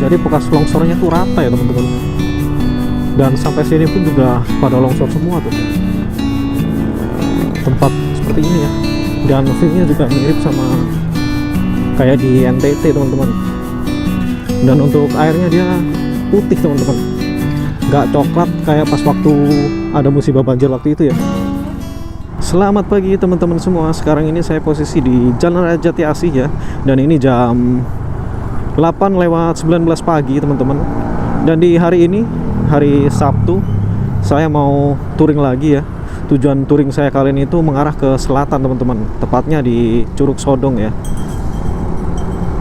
Jadi bekas longsornya tuh rata ya teman-teman. Dan sampai sini pun juga pada longsor semua tuh. Tempat seperti ini ya. Dan view-nya juga mirip sama kayak di NTT teman-teman. Dan untuk airnya dia putih teman-teman, nggak coklat kayak pas waktu ada musibah banjir waktu itu ya. Selamat pagi teman-teman semua. Sekarang ini saya posisi di Jalan Raya Jati Asih ya. Dan ini jam 8:19 pagi teman-teman. Dan di hari ini, hari Sabtu, saya mau touring lagi ya. Tujuan touring saya kali ini itu mengarah ke selatan teman-teman, tepatnya di Curug Sodong ya.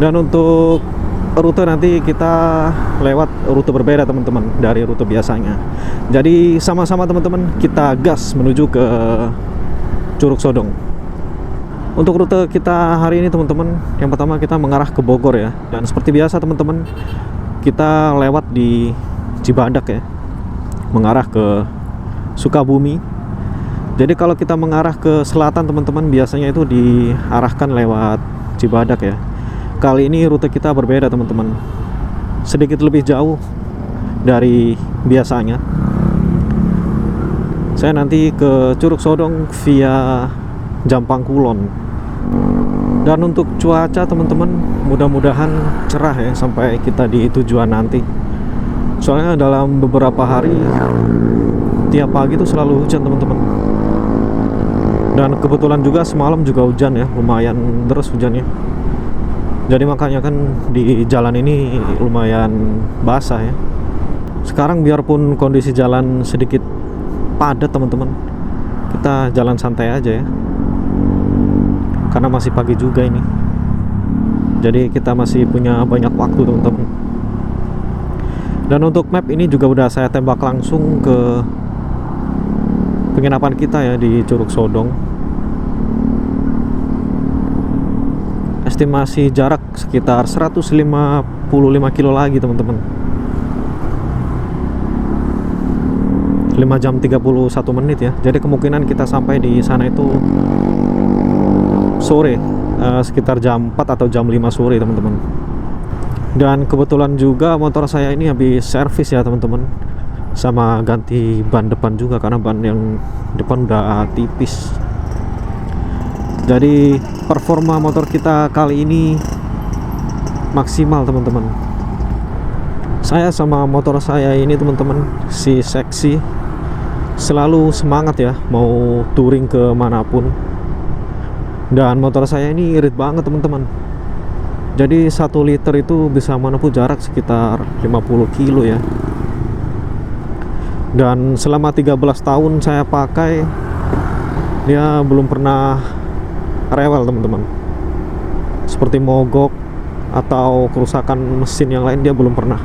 Dan untuk rute nanti kita lewat rute berbeda teman-teman dari rute biasanya. Jadi sama-sama teman-teman kita gas menuju ke Curug Sodong. Untuk rute kita hari ini teman-teman, yang pertama kita mengarah ke Bogor ya. Dan seperti biasa teman-teman, kita lewat di Cibadak ya, mengarah ke Sukabumi. Jadi kalau kita mengarah ke selatan teman-teman, biasanya itu diarahkan lewat Cibadak ya. Kali ini rute kita berbeda teman-teman, sedikit lebih jauh dari biasanya. Saya nanti ke Curug Sodong via Jampang Kulon. Dan untuk cuaca teman-teman, mudah-mudahan cerah ya sampai kita di tujuan nanti. Soalnya dalam beberapa hari tiap pagi itu selalu hujan teman-teman. Dan kebetulan juga semalam juga hujan ya, lumayan deras hujannya. Jadi makanya kan di jalan ini lumayan basah ya. Sekarang biarpun kondisi jalan sedikit padat teman-teman, kita jalan santai aja ya. Karena masih pagi juga ini. Jadi kita masih punya banyak waktu teman-teman. Dan untuk map ini juga udah saya tembak langsung ke penginapan kita ya di Curug Sodong. Estimasi jarak sekitar 155 kilo lagi teman-teman. 5 jam 31 menit ya. Jadi kemungkinan kita sampai di sana itu sore, sekitar jam 4 atau jam 5 sore teman-teman. Dan kebetulan juga motor saya ini habis servis ya teman-teman, sama ganti ban depan juga karena ban yang depan udah tipis. Jadi performa motor kita kali ini maksimal teman-teman. Saya sama motor saya ini teman-teman, si Seksi, selalu semangat ya mau touring ke manapun. Dan motor saya ini irit banget teman-teman. Jadi 1 liter itu bisa menempuh jarak sekitar 50 kilo ya. Dan selama 13 tahun saya pakai, dia belum pernah rewel teman-teman. Seperti mogok atau kerusakan mesin yang lain dia belum pernah.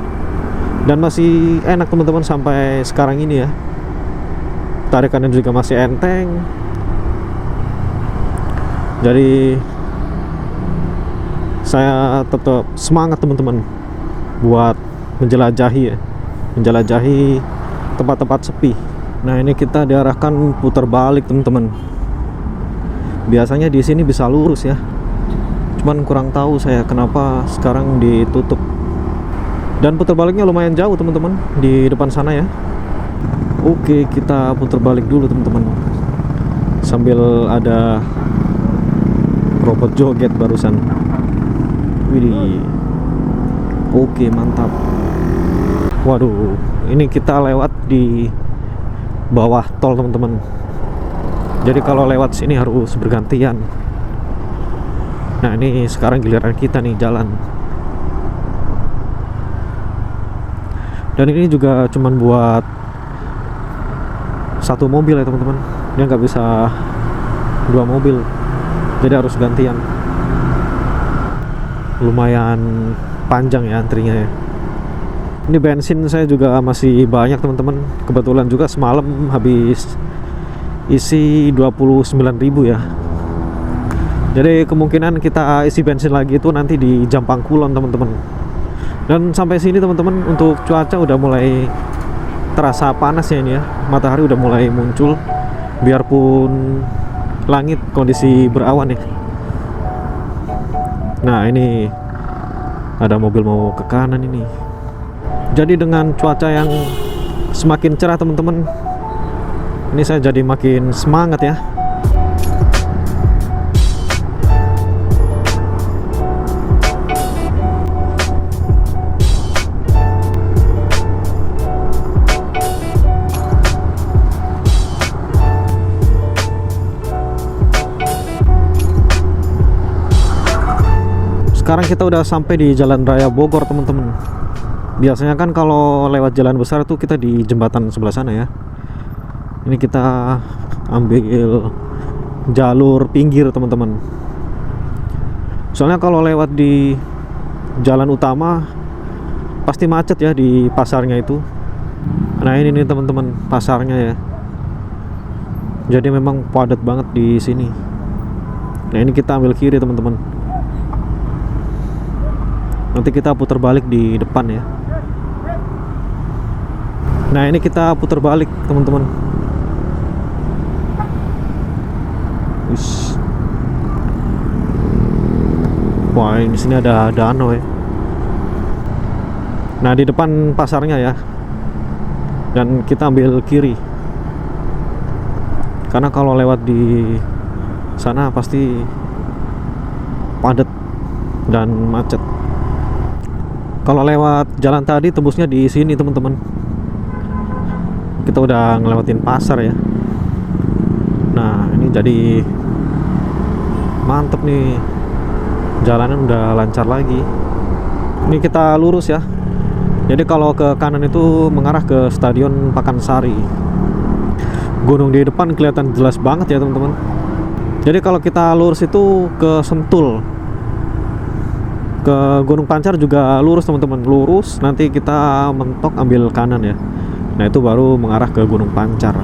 Dan masih enak teman-teman sampai sekarang ini ya. Tarikannya juga masih enteng. Jadi saya tetap semangat teman-teman buat menjelajahi tempat-tempat sepi. Nah ini kita diarahkan putar balik teman-teman. Biasanya di sini bisa lurus ya, cuman kurang tahu saya kenapa sekarang ditutup. Dan putar baliknya lumayan jauh teman-teman, di depan sana ya. Oke, kita putar balik dulu teman-teman, sambil ada robot joget barusan. Widih. Oke, mantap. Waduh, ini kita lewat di bawah tol teman-teman. Jadi kalau lewat sini harus bergantian. Nah ini sekarang giliran kita nih jalan. Dan ini juga cuman buat 1 mobil ya teman-teman. Dia nggak bisa 2 mobil. Jadi harus gantian. Lumayan panjang ya antrinya ya. Ini bensin saya juga masih banyak teman-teman. Kebetulan juga semalam habis isi 29.000 ya. Jadi kemungkinan kita isi bensin lagi itu nanti di Jampang Kulon teman-teman. Dan sampai sini teman-teman, untuk cuaca udah mulai terasa panas ya ini ya. Matahari udah mulai muncul. Biarpun langit kondisi berawan ya. Nah ini ada mobil mau ke kanan ini. Jadi dengan cuaca yang semakin cerah teman-teman, ini saya jadi makin semangat ya. Sekarang kita udah sampai di Jalan Raya Bogor teman-teman. Biasanya kan kalau lewat jalan besar tuh kita di jembatan sebelah sana ya. Ini kita ambil jalur pinggir teman-teman. Soalnya kalau lewat di jalan utama pasti macet ya di pasarnya itu. Nah ini nih teman-teman pasarnya ya. Jadi memang padat banget di sini. Nah ini kita ambil kiri teman-teman. Nanti kita putar balik di depan ya. Nah ini kita putar balik teman-teman. Wah ini sini ada danau ya. Nah di depan pasarnya ya. Dan kita ambil kiri. Karena kalau lewat di sana pasti padat dan macet. Kalau lewat jalan tadi tembusnya di sini teman-teman. Kita udah ngelewatin pasar ya. Nah ini jadi mantep nih, jalanan udah lancar lagi. Ini kita lurus ya. Jadi kalau ke kanan itu mengarah ke Stadion Pakansari. Gunung di depan kelihatan jelas banget ya teman-teman. Jadi kalau kita lurus itu ke Sentul, ke Gunung Pancar juga lurus teman-teman, lurus nanti kita mentok ambil kanan ya. Nah itu baru mengarah ke Gunung Pancar.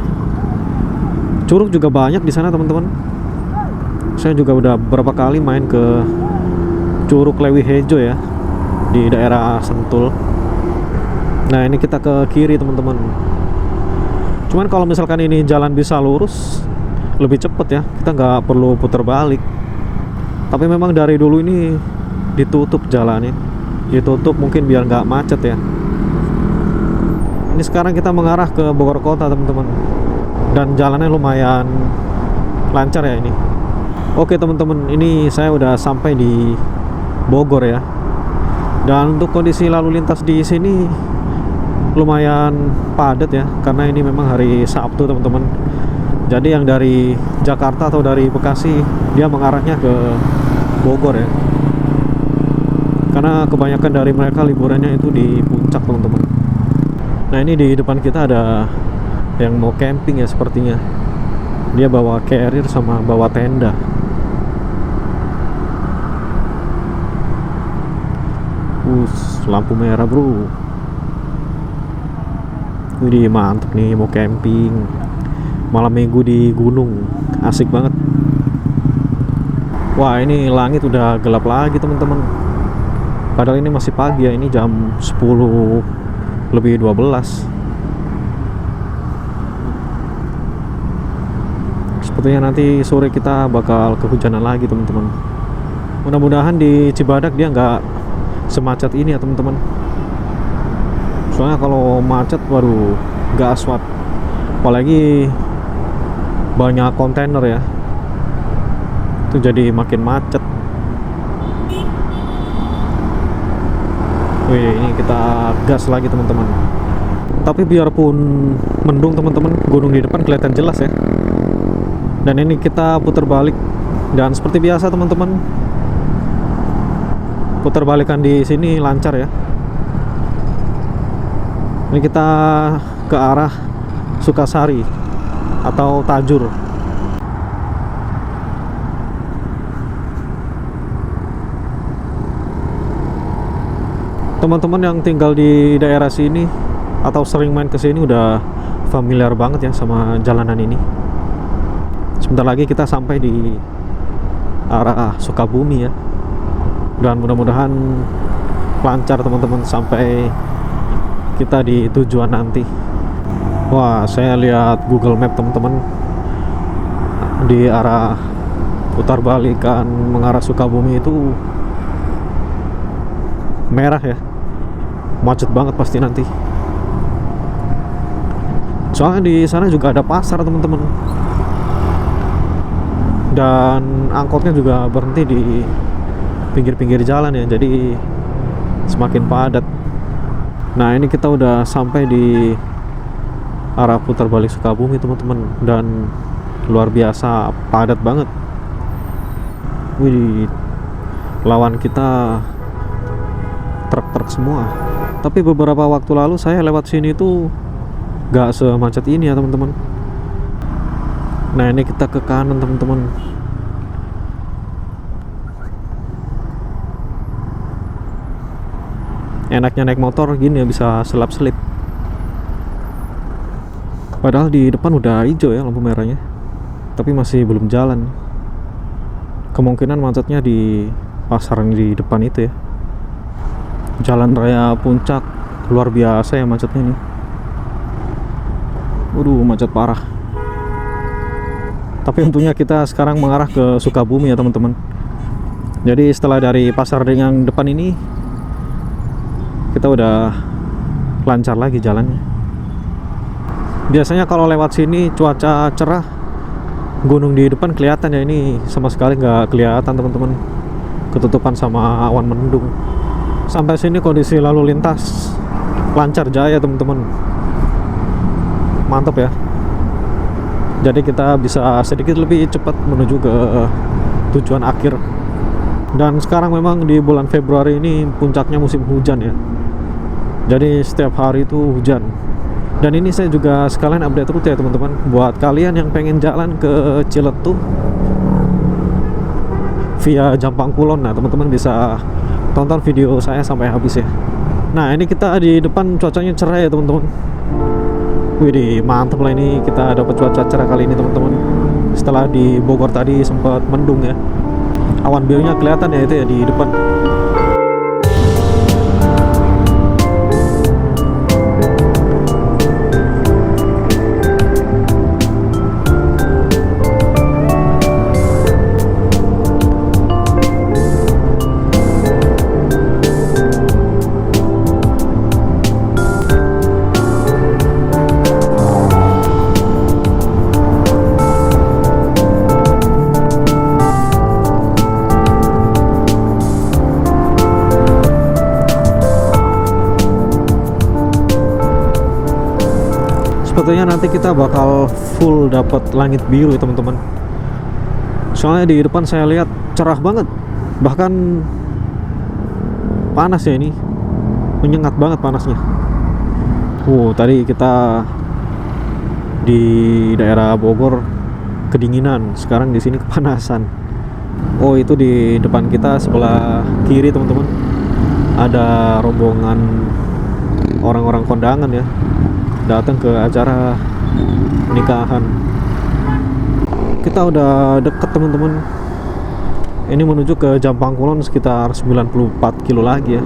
Curug juga banyak di sana teman-teman. Saya juga udah beberapa kali main ke Curug Lewi Hejo ya di daerah Sentul. Nah ini kita ke kiri teman-teman. Cuman kalau misalkan ini jalan bisa lurus lebih cepet ya, kita nggak perlu putar balik. Tapi memang dari dulu ini ditutup jalannya, ditutup mungkin biar nggak macet ya. Ini sekarang kita mengarah ke Bogor Kota teman-teman, dan jalannya lumayan lancar ya ini. Oke teman-teman, ini saya udah sampai di Bogor ya. Dan untuk kondisi lalu lintas di sini lumayan padat ya, karena ini memang hari Sabtu teman-teman. Jadi yang dari Jakarta atau dari Bekasi dia mengarahnya ke Bogor ya. Karena kebanyakan dari mereka liburannya itu di puncak teman-teman. Nah ini di depan kita ada yang mau camping ya sepertinya. Dia bawa carrier sama bawa tenda. Lampu merah bro. Ini mantep nih mau camping malam minggu di gunung, asik banget. Wah ini langit udah gelap lagi teman-teman. Padahal ini masih pagi ya, ini jam 10 lebih 12. Sepertinya nanti sore kita bakal kehujanan lagi teman-teman. Mudah-mudahan di Cibadak dia nggak semacet ini ya teman-teman. Soalnya kalau macet waduh nggak asfalt. Apalagi banyak kontainer ya. Itu jadi makin macet. Wih, ini kita gas lagi teman-teman. Tapi biarpun mendung teman-teman, gunung di depan kelihatan jelas ya. Dan ini kita putar balik. Dan seperti biasa teman-teman, putar balikan di sini lancar ya. Ini kita ke arah Sukasari atau Tajur. Teman-teman yang tinggal di daerah sini atau sering main ke sini udah familiar banget ya sama jalanan ini. Sebentar lagi kita sampai di arah Sukabumi ya. Dan mudah-mudahan lancar teman-teman sampai kita di tujuan nanti. Wah, saya lihat Google Map teman-teman, di arah putar balikan mengarah Sukabumi itu merah ya. macet banget pasti nanti. Soalnya di sana juga ada pasar teman-teman, dan angkotnya juga berhenti di pinggir-pinggir jalan ya, jadi semakin padat. Nah ini kita udah sampai di arah putar balik Sukabumi teman-teman, dan luar biasa padat banget. Wih, lawan kita truk-truk semua. Tapi beberapa waktu lalu saya lewat sini tuh gak semacet ini ya teman-teman. Nah ini kita ke kanan teman-teman. Enaknya naik motor gini ya, bisa selap-selip. Padahal di depan udah hijau ya lampu merahnya, tapi masih belum jalan. Kemungkinan macetnya di pasar yang di depan itu ya. Jalan raya Puncak luar biasa ya macetnya nih. Waduh, macet parah. Tapi untungnya kita sekarang mengarah ke Sukabumi ya teman-teman. Jadi setelah dari pasar yang depan ini, kita udah lancar lagi jalannya. Biasanya kalau lewat sini cuaca cerah, gunung di depan kelihatan ya, ini sama sekali nggak kelihatan teman-teman, ketutupan sama awan mendung. Sampai sini kondisi lalu lintas lancar jaya teman-teman, mantap ya. Jadi kita bisa sedikit lebih cepat menuju ke tujuan akhir. Dan sekarang memang di bulan Februari ini puncaknya musim hujan ya, jadi setiap hari itu hujan. Dan ini saya juga sekalian update rute ya teman-teman, buat kalian yang pengen jalan ke Ciletuh via Jampang Kulon. Nah teman-teman bisa tonton video saya sampai habis ya. Nah ini kita di depan cuacanya cerah ya teman-teman. Widih, mantap lah, ini kita dapat cuaca cerah kali ini teman-teman. Setelah di Bogor tadi sempat mendung ya, awan birunya kelihatan ya itu ya di depan. Sepertinya nanti kita bakal full dapat langit biru ya teman-teman. Soalnya di depan saya lihat cerah banget, bahkan panas ya, ini menyengat banget panasnya. Tadi kita di daerah Bogor kedinginan, sekarang di sini kepanasan. Itu di depan kita sebelah kiri teman-teman, ada rombongan orang-orang kondangan ya, datang ke acara nikahan. Kita udah deket teman-teman. Ini menuju ke Jampang Kulon sekitar 94 kilo lagi ya,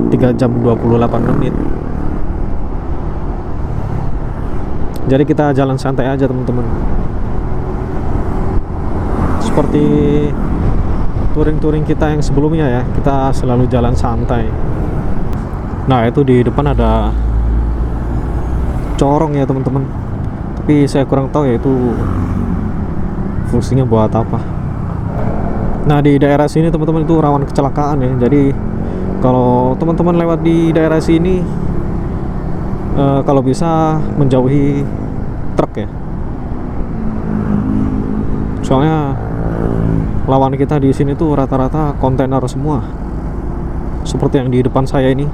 3 jam 28 menit. Jadi kita jalan santai aja teman-teman, seperti touring-touring kita yang sebelumnya ya, kita selalu jalan santai. Nah itu di depan ada corong ya teman-teman, tapi saya kurang tahu ya itu fungsinya buat apa. Nah di daerah sini teman-teman itu rawan kecelakaan ya, jadi kalau teman-teman lewat di daerah sini kalau bisa menjauhi truk ya, soalnya lawan kita di sini tuh rata-rata kontainer semua, seperti yang di depan saya ini.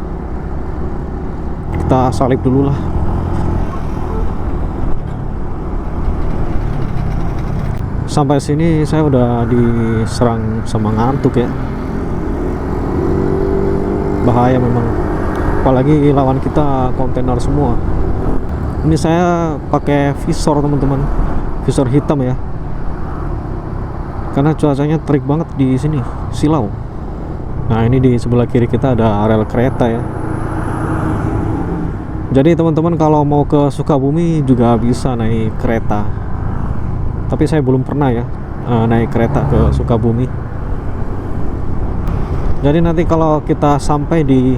Kita salip dulu lah. Sampai sini saya udah diserang sama ngantuk ya, bahaya memang, apalagi lawan kita kontainer semua. Ini saya pakai visor teman-teman, visor hitam ya, karena cuacanya terik banget di sini, silau. Nah ini di sebelah kiri kita ada rel kereta ya, jadi teman-teman kalau mau ke Sukabumi juga bisa naik kereta. Tapi saya belum pernah ya naik kereta ke Sukabumi. Jadi nanti kalau kita sampai di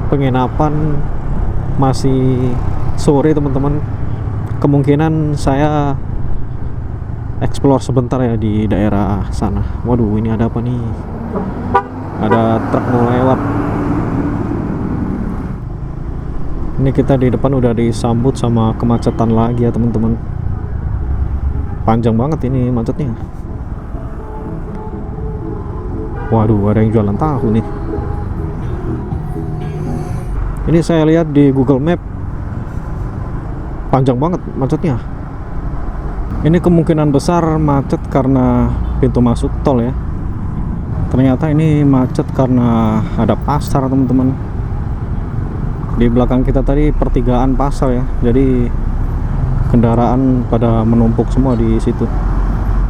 penginapan masih sore teman-teman. Kemungkinan saya explore sebentar ya di daerah sana. Waduh, ini ada apa nih? Ada truk mau lewat. Ini kita di depan udah disambut sama kemacetan lagi ya teman-teman. Panjang banget ini macetnya. Waduh, ada yang jualan tahu nih. Ini saya lihat di Google Map, panjang banget macetnya. Ini kemungkinan besar macet karena pintu masuk tol ya. Ternyata ini macet karena ada pasar teman-teman. Di belakang kita tadi pertigaan pasar ya, jadi kendaraan pada menumpuk semua di situ.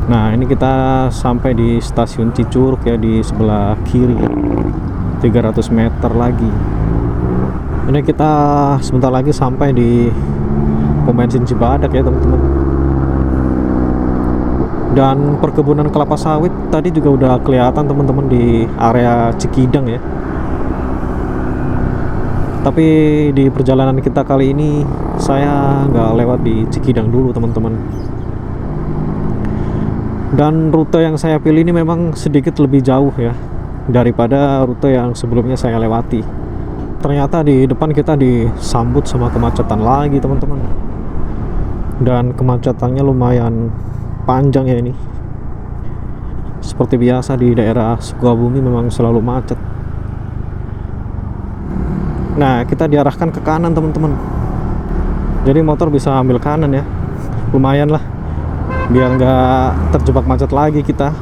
Nah, ini kita sampai di stasiun Cicurug ya, di sebelah kiri ya. 300 meter lagi. Ini kita sebentar lagi sampai di pom bensin Cibadak ya teman-teman. Dan perkebunan kelapa sawit tadi juga udah kelihatan teman-teman di area Cikidang ya. Tapi di perjalanan kita kali ini saya nggak lewat di Cikidang dulu teman-teman. Dan rute yang saya pilih ini memang sedikit lebih jauh ya daripada rute yang sebelumnya saya lewati. Ternyata di depan kita disambut sama kemacetan lagi teman-teman. Dan kemacetannya lumayan panjang ya ini. Seperti biasa di daerah Sukabumi memang selalu macet. Nah, kita diarahkan ke kanan teman-teman. Jadi motor bisa ambil kanan ya. Lumayan lah, biar nggak terjebak macet lagi kita.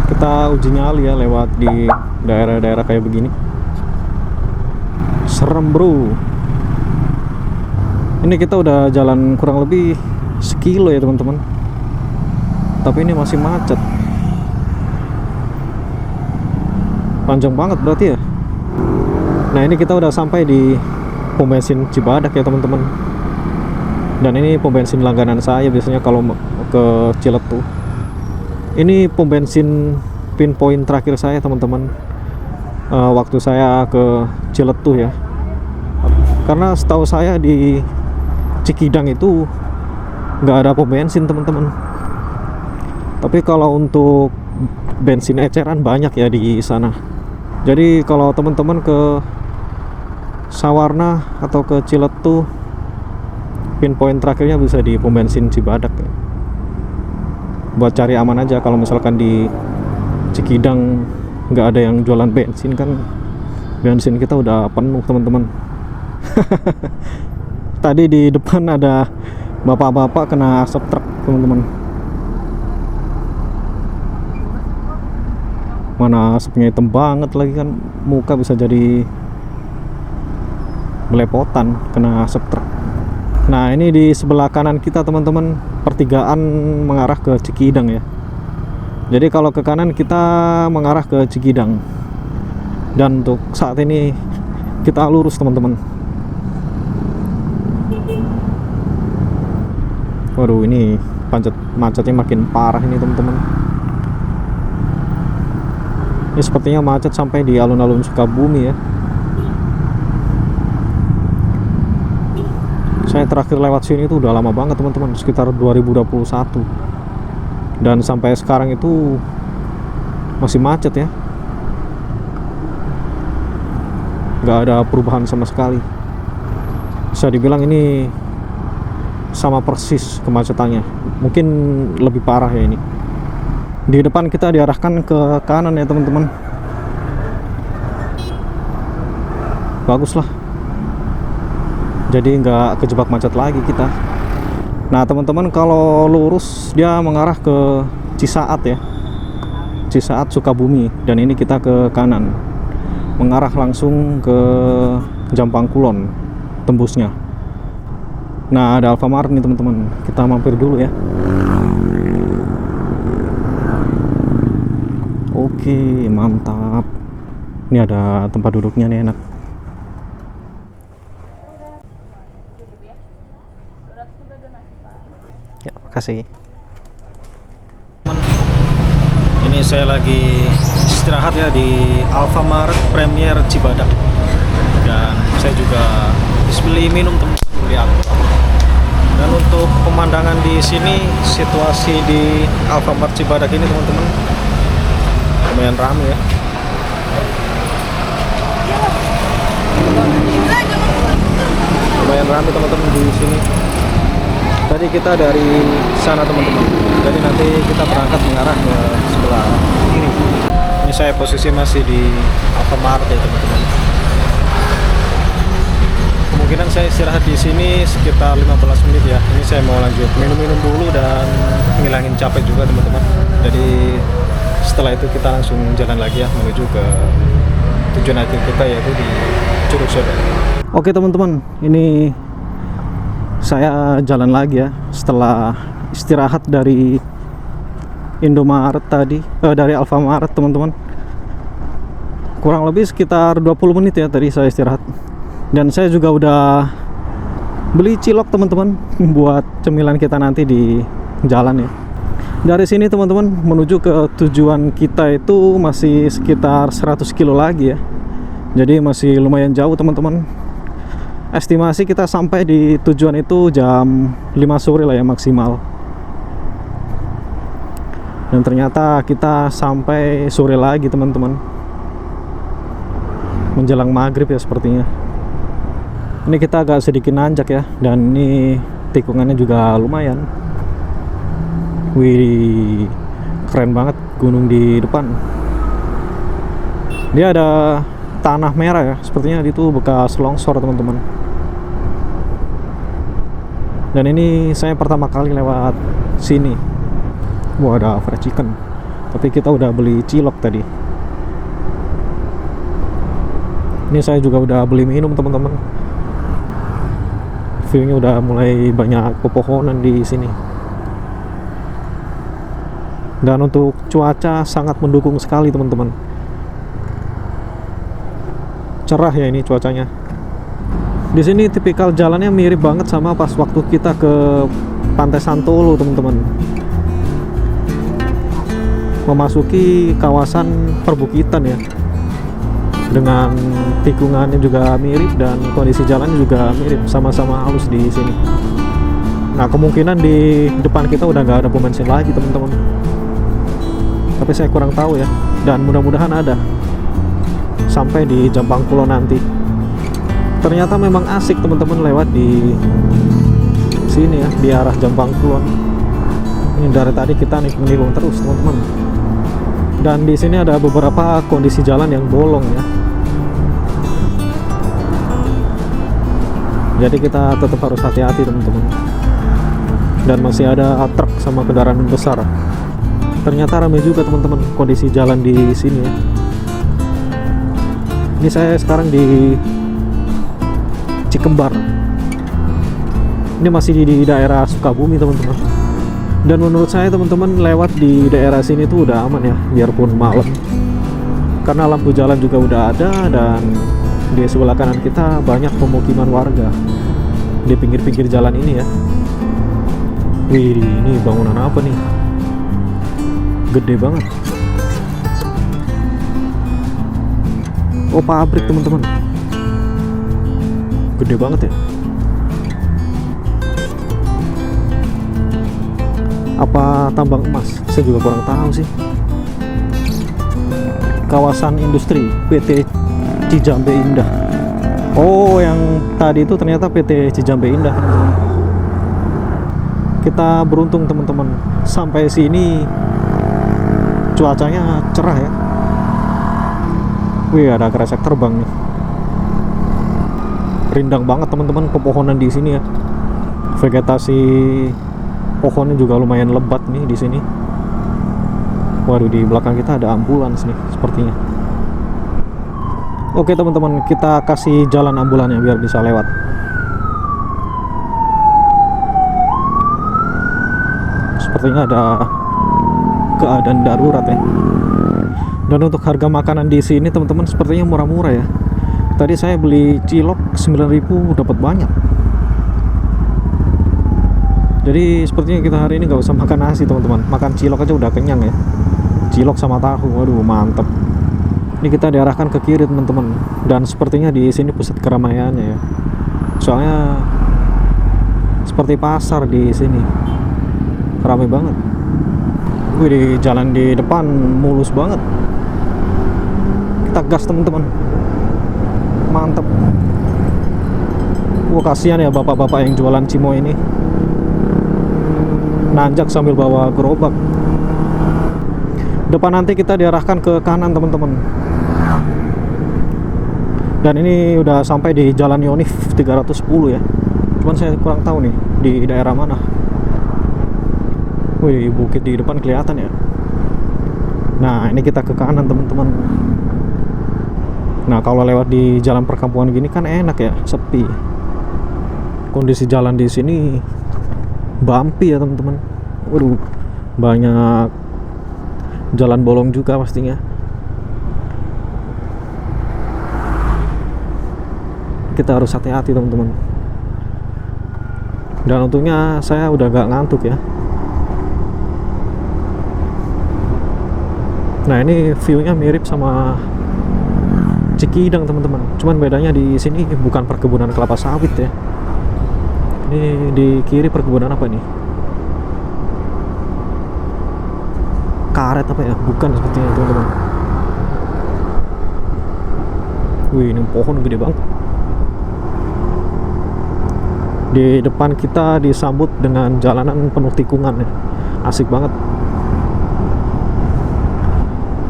Kita uji nyali ya lewat di daerah-daerah kayak begini. Serem bro. Ini kita udah jalan kurang lebih sekilo ya teman-teman, tapi ini masih macet. Panjang banget berarti ya. Nah, ini kita udah sampai di pom bensin Cibadak ya teman-teman. Dan ini pom bensin langganan saya biasanya kalau ke Ciletuh. Ini pom bensin pinpoint terakhir saya teman-teman, waktu saya ke Ciletuh ya. Karena setahu saya di Cikidang itu nggak ada pom bensin teman-teman. Tapi kalau untuk bensin eceran banyak ya di sana. Jadi kalau teman-teman ke Sawarna atau ke Ciletuh, pinpoint terakhirnya bisa di pom bensin Cibadak ya. Buat cari aman aja, kalau misalkan di Cikidang nggak ada yang jualan bensin kan, bensin kita udah penuh teman-teman. Tadi di depan ada bapak-bapak kena asap truk teman-teman. Mana asapnya hitam banget lagi kan, muka bisa jadi belepotan kena asap truk. Nah, ini di sebelah kanan kita teman-teman, pertigaan mengarah ke Cikidang ya. Jadi kalau ke kanan kita mengarah ke Cikidang. Dan untuk saat ini kita lurus teman-teman. Waduh, ini macetnya makin parah ini teman-teman. Ini sepertinya macet sampai di alun-alun Sukabumi ya. Saya terakhir lewat sini itu udah lama banget teman-teman, sekitar 2021. Dan sampai sekarang itu masih macet ya. Nggak ada perubahan sama sekali. Bisa dibilang ini sama persis kemacetannya, mungkin lebih parah ya ini. Di depan kita diarahkan ke kanan ya teman-teman. Bagus lah, jadi nggak kejebak macet lagi kita. Nah teman-teman, kalau lurus dia mengarah ke Cisaat ya, Cisaat Sukabumi. Dan ini kita ke kanan, mengarah langsung ke Jampang Kulon tembusnya. Nah, ada Alfamart nih teman-teman, kita mampir dulu ya. Oke, mantap. Ini ada tempat duduknya nih, enak. Ya, makasih. Ini saya lagi istirahat ya di Alfamart Premier Cibadak. dan saya juga habis beli minum teman-teman, beli aqua. Dan untuk pemandangan di sini, situasi di Alfamart Cibadak ini teman-teman lumayan ramai ya. Lumayan ramai teman-teman di sini. Tadi kita dari sana teman-teman, jadi nanti kita berangkat mengarah ke sebelah ini. Ini saya posisi masih di Alfamart ya teman-teman. Kemungkinan saya istirahat di sini sekitar 15 menit ya. Ini saya mau lanjut minum-minum dulu dan ngilangin capek juga teman-teman. Jadi setelah itu kita langsung jalan lagi ya menuju ke tujuan akhir kita, yaitu di Curug Sodet. Oke teman-teman, ini saya jalan lagi ya setelah istirahat dari Indomaret tadi, dari Alfamart teman-teman. Kurang lebih sekitar 20 menit ya tadi saya istirahat. Dan saya juga udah beli cilok teman-teman buat cemilan kita nanti di jalan ya. Dari sini teman-teman menuju ke tujuan kita itu masih sekitar 100 kilo lagi ya. Jadi masih lumayan jauh teman-teman. Estimasi kita sampai di tujuan itu jam 5 sore lah ya maksimal. Dan ternyata kita sampai sore lagi teman-teman, menjelang maghrib ya sepertinya. Ini kita agak sedikit nanjak ya, dan ini tikungannya juga lumayan. Wih, keren banget gunung di depan. Dia ada tanah merah ya, sepertinya itu bekas longsor teman-teman. Dan ini saya pertama kali lewat sini. Wah, ada fried chicken. Tapi kita udah beli cilok tadi. Ini saya juga udah beli minum teman-teman. View-nya udah mulai banyak pepohonan di sini. Dan untuk cuaca sangat mendukung sekali teman-teman. Cerah ya ini cuacanya. Di sini tipikal jalannya mirip banget sama pas waktu kita ke Pantai Santolo teman-teman. Memasuki kawasan perbukitan ya. Dengan tikungannya juga mirip dan kondisi jalannya juga mirip, sama-sama halus di sini. Nah, kemungkinan di depan kita udah nggak ada pom bensin lagi teman-teman. Tapi saya kurang tahu ya. Dan mudah-mudahan ada sampai di Jampang Kulon nanti. Ternyata memang asik teman-teman lewat di sini ya, di arah Jampang Kulon. Ini dari tadi kita nikung-nikung terus teman-teman. Dan di sini ada beberapa kondisi jalan yang bolong ya. Jadi kita tetap harus hati-hati teman-teman. Dan masih ada truk sama kendaraan besar. Ternyata ramai juga teman-teman kondisi jalan di sini ya. Ini saya sekarang di Cikembar. Ini masih di daerah Sukabumi teman-teman. Dan menurut saya teman-teman lewat di daerah sini tuh udah aman ya, biarpun malam. Karena lampu jalan juga udah ada dan di sebelah kanan kita banyak pemukiman warga di pinggir-pinggir jalan ini ya. Wih, ini bangunan apa nih? Gede banget. Oh, pabrik teman-teman. Gede banget ya. Apa tambang emas? Saya juga kurang tahu sih. Kawasan industri PT Cijambe Indah. Oh, yang tadi itu ternyata PT Cijambe Indah. Kita beruntung teman-teman. Sampai sini cuacanya cerah ya. Wih, ada kresek terbang nih. Rindang banget teman-teman pepohonan di sini ya. Vegetasi pohonnya juga lumayan lebat nih di sini. Waduh, di belakang kita ada ambulans nih sepertinya. Oke teman-teman, kita kasih jalan ambulannya biar bisa lewat. Sepertinya ada keadaan darurat ya. Dan untuk harga makanan di sini teman-teman sepertinya murah-murah ya. Tadi saya beli cilok 9.000 dapat banyak. Jadi sepertinya kita hari ini nggak usah makan nasi teman-teman, makan cilok aja udah kenyang ya. Cilok sama tahu, waduh mantep. Ini kita diarahkan ke kiri teman-teman, dan sepertinya di sini pusat keramaiannya ya. Soalnya seperti pasar di sini, ramai banget. Wih, di jalan di depan mulus banget. Kita gas teman-teman, mantep. Wah, kasihan ya bapak-bapak yang jualan cimo ini, nanjak sambil bawa gerobak. Depan nanti kita diarahkan ke kanan teman-teman. Dan ini udah sampai di Jalan Yonif 310 ya. Cuman saya kurang tahu nih di daerah mana. Wih, bukit di depan kelihatan ya. Nah, ini kita ke kanan teman-teman. Nah, kalau lewat di jalan perkampungan gini kan enak ya, sepi. Kondisi jalan di sini bumpy ya teman-teman. Waduh, banyak jalan bolong juga pastinya. Kita harus hati-hati teman-teman. Dan untungnya saya udah gak ngantuk ya. Nah, ini view-nya mirip sama Cikidang teman-teman. Cuman bedanya di sini bukan perkebunan kelapa sawit ya. Ini di kiri perkebunan apa nih? Karet apa ya? Bukan sepertinya teman-teman. Wih, ini pohon gede banget. Di depan kita disambut dengan jalanan penuh tikungan ya. Asik banget.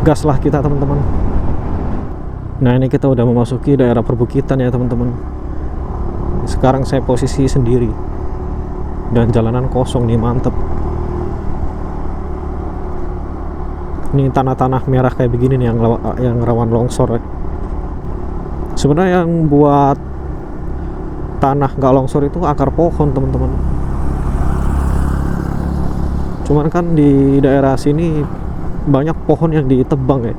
Gas lah kita teman-teman. Nah, ini kita udah memasuki daerah perbukitan ya teman-teman. Sekarang saya posisi sendiri dan jalanan kosong nih, mantep. Ini tanah-tanah merah kayak begini nih yang rawan longsor ya. Sebenarnya yang buat tanah nggak longsor itu akar pohon teman-teman. Cuman kan di daerah sini banyak pohon yang ditebang ya,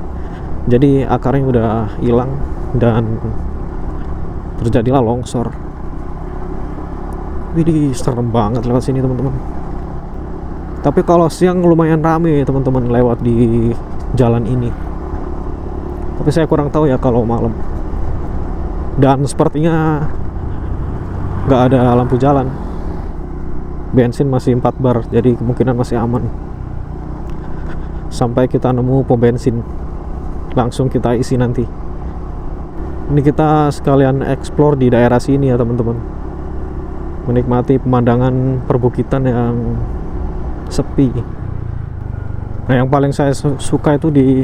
jadi akarnya udah hilang dan terjadilah longsor. Widih, serem banget lewat sini teman-teman. Tapi kalau siang lumayan rame teman-teman lewat di jalan ini. Tapi saya kurang tahu ya kalau malam. Dan sepertinya nggak ada lampu jalan. Bensin masih 4 bar, jadi kemungkinan masih aman. Sampai kita nemu pom bensin, langsung kita isi nanti. Ini kita sekalian explore di daerah sini ya teman-teman. Menikmati pemandangan perbukitan yang sepi. Nah, yang paling saya suka itu di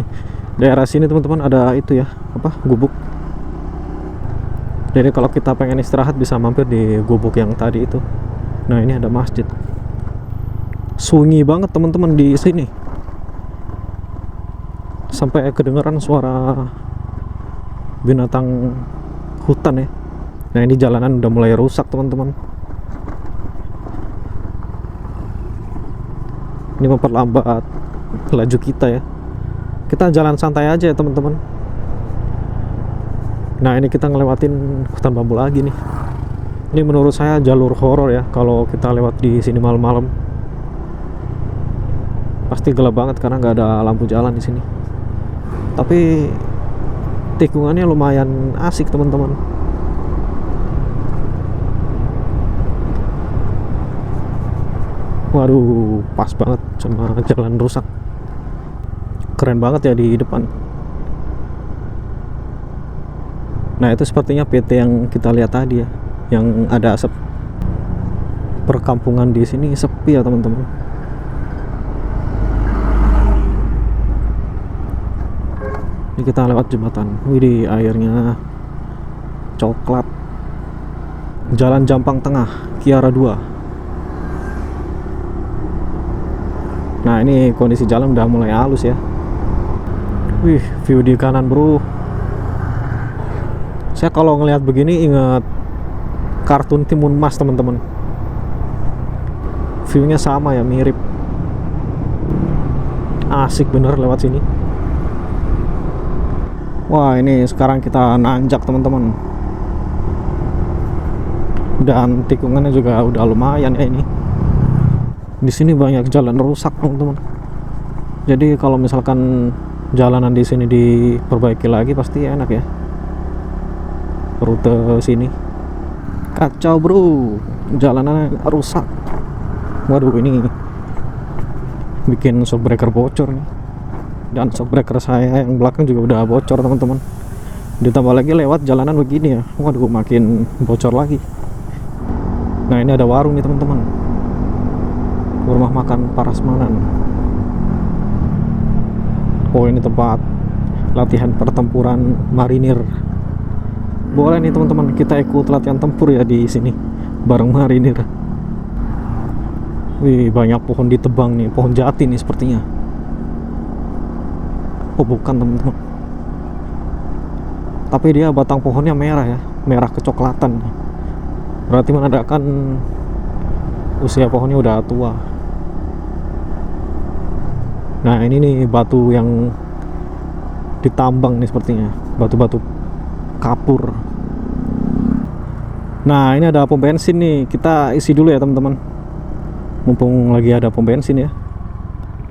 daerah sini teman-teman, ada itu ya, apa, gubuk. Jadi kalau kita pengen istirahat bisa mampir di gubuk yang tadi itu. Nah, ini ada masjid. Sunyi banget teman-teman di sini. Sampai kedengeran suara binatang hutan ya. Nah, ini jalanan udah mulai rusak teman-teman. Ini memperlambat laju kita ya. Kita jalan santai aja ya teman-teman. Nah, ini kita ngelewatin hutan bambu lagi nih. Ini menurut saya jalur horor ya kalau kita lewat di sini malam-malam. Pasti gelap banget karena nggak ada lampu jalan di sini. Tapi tikungannya lumayan asik teman-teman. Waduh, pas banget sama jalan rusak. Keren banget ya di depan. Nah, itu sepertinya PT yang kita lihat tadi ya, yang ada asap. Perkampungan di sini sepi ya teman-teman. Ini kita lewat jembatan. Widih, airnya coklat. Jalan Jampang Tengah, Kiara 2. Nah, ini kondisi jalan udah mulai halus ya. Wih, view di kanan bro. Saya kalau ngelihat begini ingat kartun Timun Mas teman-teman. Viewnya sama ya, mirip. Asik bener lewat sini. Wah, ini sekarang kita nanjak teman-teman. Dan tikungannya juga udah lumayan ya ini. Di sini banyak jalan rusak teman-teman. Jadi kalau misalkan jalanan di sini diperbaiki lagi pasti enak ya. Rute sini kacau bro, jalanannya rusak. Waduh, ini bikin shockbreaker bocor nih, dan shockbreaker saya yang belakang juga udah bocor teman-teman. Ditambah lagi lewat jalanan begini ya, waduh makin bocor lagi. Nah ini ada warung nih teman-teman, rumah makan Parasmanan. Oh ini tempat latihan pertempuran marinir. Boleh nih teman-teman, kita ikut latihan tempur ya di sini bareng marinir. Wih, banyak pohon ditebang nih, pohon jati nih sepertinya. Oh bukan teman-teman, tapi dia batang pohonnya merah ya, merah kecoklatan. Berarti menandakan usia pohonnya udah tua. Nah ini nih batu yang ditambang nih sepertinya, batu-batu kapur. Nah ini ada pom bensin nih, kita isi dulu ya teman-teman, mumpung lagi ada pom bensin ya.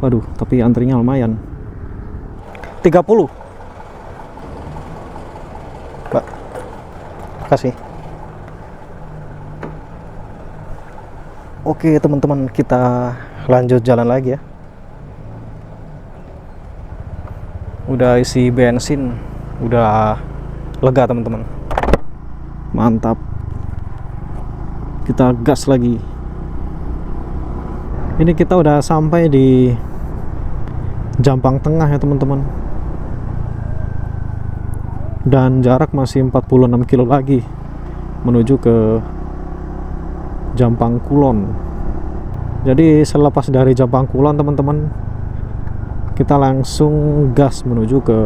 Waduh, tapi antrinya lumayan. 30 Pak, kasih. Oke teman-teman, kita lanjut jalan lagi ya. Udah isi bensin, udah lega teman-teman, mantap. Kita gas lagi. Ini kita udah sampai di Jampang Tengah ya teman-teman, dan jarak masih 46 kilo lagi menuju ke Jampang Kulon. Jadi selepas dari Jampang Kulon teman-teman, kita langsung gas menuju ke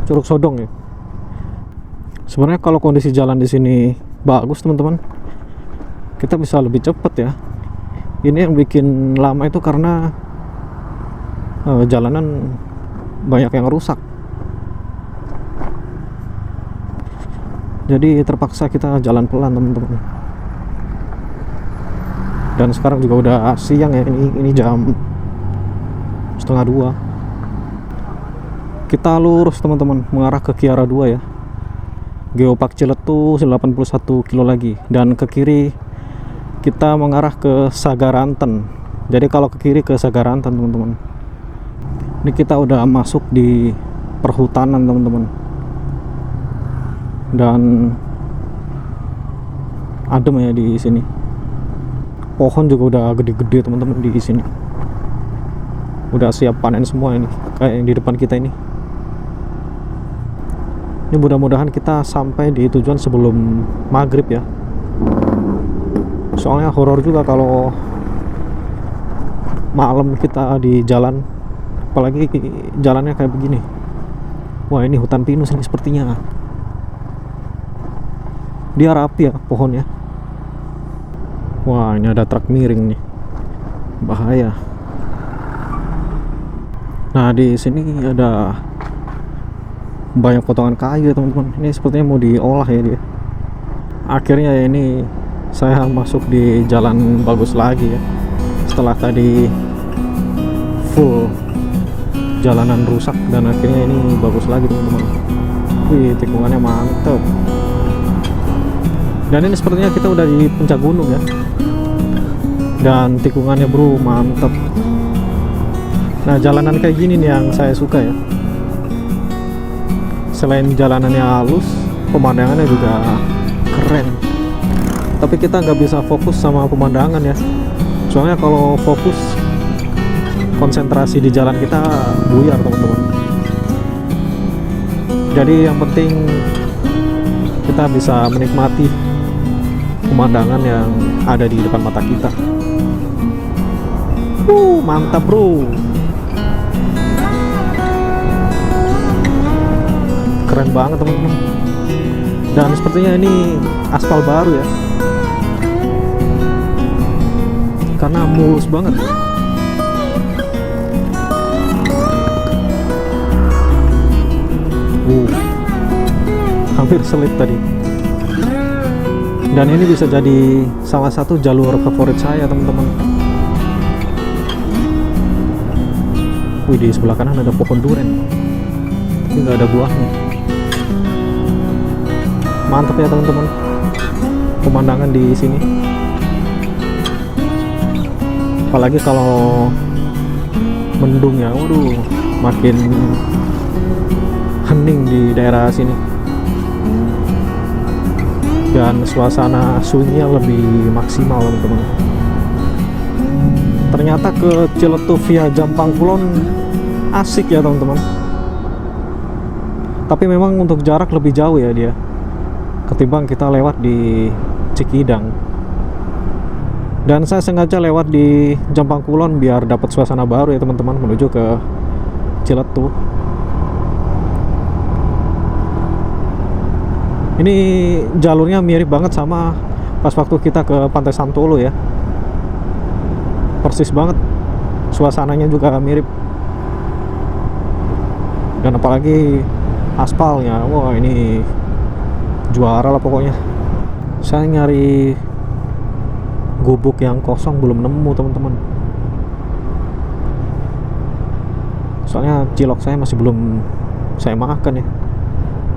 Curug Sodong ya. Sebenarnya kalau kondisi jalan di sini bagus teman-teman, kita bisa lebih cepat ya. Ini yang bikin lama itu karena jalanan banyak yang rusak. Jadi terpaksa kita jalan pelan teman-teman. Dan sekarang juga udah siang ya, ini jam 1:30. Kita lurus teman-teman mengarah ke Kiara 2 ya. Geopark Ciletu 81 kilo lagi, dan ke kiri kita mengarah ke Sagaranten. Jadi kalau ke kiri ke Sagaranten teman-teman. Ini kita udah masuk di perhutanan teman-teman, dan adem ya di sini. Pohon juga udah gede-gede teman-teman di sini. Udah siap panen semua ini, kayak yang di depan kita ini. Ini mudah-mudahan kita sampai di tujuan sebelum maghrib ya. Soalnya horor juga kalau malam kita di jalan, apalagi jalannya kayak begini. Wah ini hutan pinus ini sepertinya. Dia rapi ya pohonnya. Wah ini ada truk miring nih, bahaya. Nah di sini ada banyak potongan kayu ya teman-teman. Ini sepertinya mau diolah ya dia. Akhirnya ya ini saya masuk di jalan bagus lagi ya, setelah tadi full jalanan rusak, dan akhirnya ini bagus lagi teman-teman. Wih tikungannya mantep. Dan ini sepertinya kita udah di puncak gunung ya, dan tikungannya bro mantep. Nah jalanan kayak gini nih yang saya suka ya. Selain jalanannya halus, pemandangannya juga keren. Tapi kita nggak bisa fokus sama pemandangan ya, soalnya kalau fokus konsentrasi di jalan kita buyar teman-teman. Jadi yang penting kita bisa menikmati pemandangan yang ada di depan mata kita. Mantap bro, keren banget teman-teman. Dan sepertinya ini aspal baru ya, karena mulus banget. Hampir selip tadi. Dan ini bisa jadi salah satu jalur favorit saya teman-teman. Wih di sebelah kanan ada pohon duren. Ini nggak ada buahnya. Mantap ya teman-teman, pemandangan di sini. Apalagi kalau mendung ya, waduh, makin hening di daerah sini. Dan suasana sunyinya lebih maksimal teman-teman. Ternyata ke Ciletuh via Jampang Kulon asik ya teman-teman. Tapi memang untuk jarak lebih jauh ya dia, ketimbang kita lewat di Cikidang. Dan saya sengaja lewat di Jampang Kulon biar dapat suasana baru ya teman-teman, menuju ke Ciletuh. Ini jalurnya mirip banget sama pas waktu kita ke Pantai Santolo ya. Persis banget. Suasananya juga mirip. Dan apalagi aspalnya, wah ini juara lah pokoknya. Saya nyari gubuk yang kosong belum nemu teman-teman. Soalnya cilok saya masih belum saya makan ya.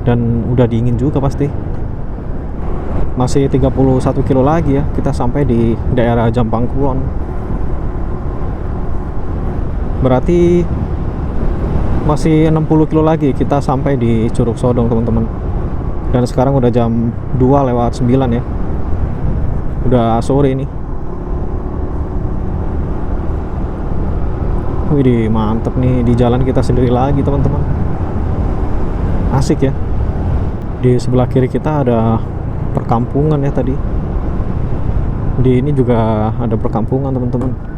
Dan udah dingin juga pasti. Masih 31 kilo lagi ya, kita sampai di daerah Jampang Kulon. Berarti masih 60 kilo lagi kita sampai di Curug Sodong teman-teman. Dan sekarang udah jam 2:09 ya. Udah sore ini. Widih, mantep nih, di jalan kita sendiri lagi teman-teman. Asik ya. Di sebelah kiri kita ada perkampungan ya tadi. Di ini juga ada perkampungan teman-teman.